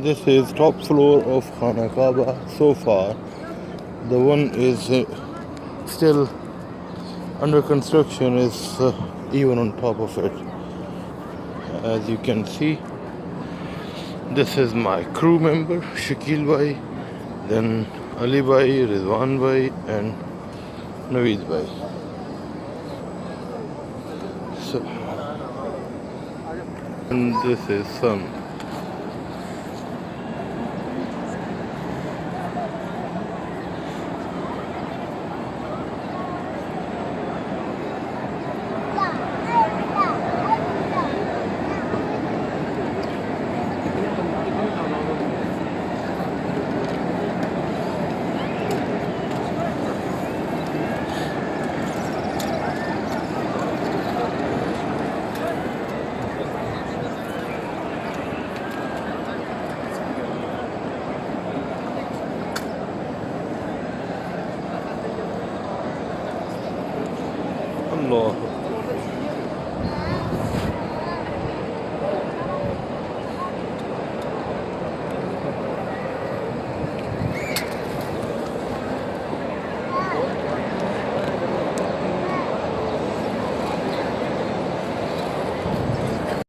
This is top floor of Khana Kaaba so far. The one is still under construction is even on top of it. As you can see, this is my crew member Shakil Bhai, then Ali Bhai, Rizwan Bhai and Naveed Bhai. So, and this is Sun. Allah.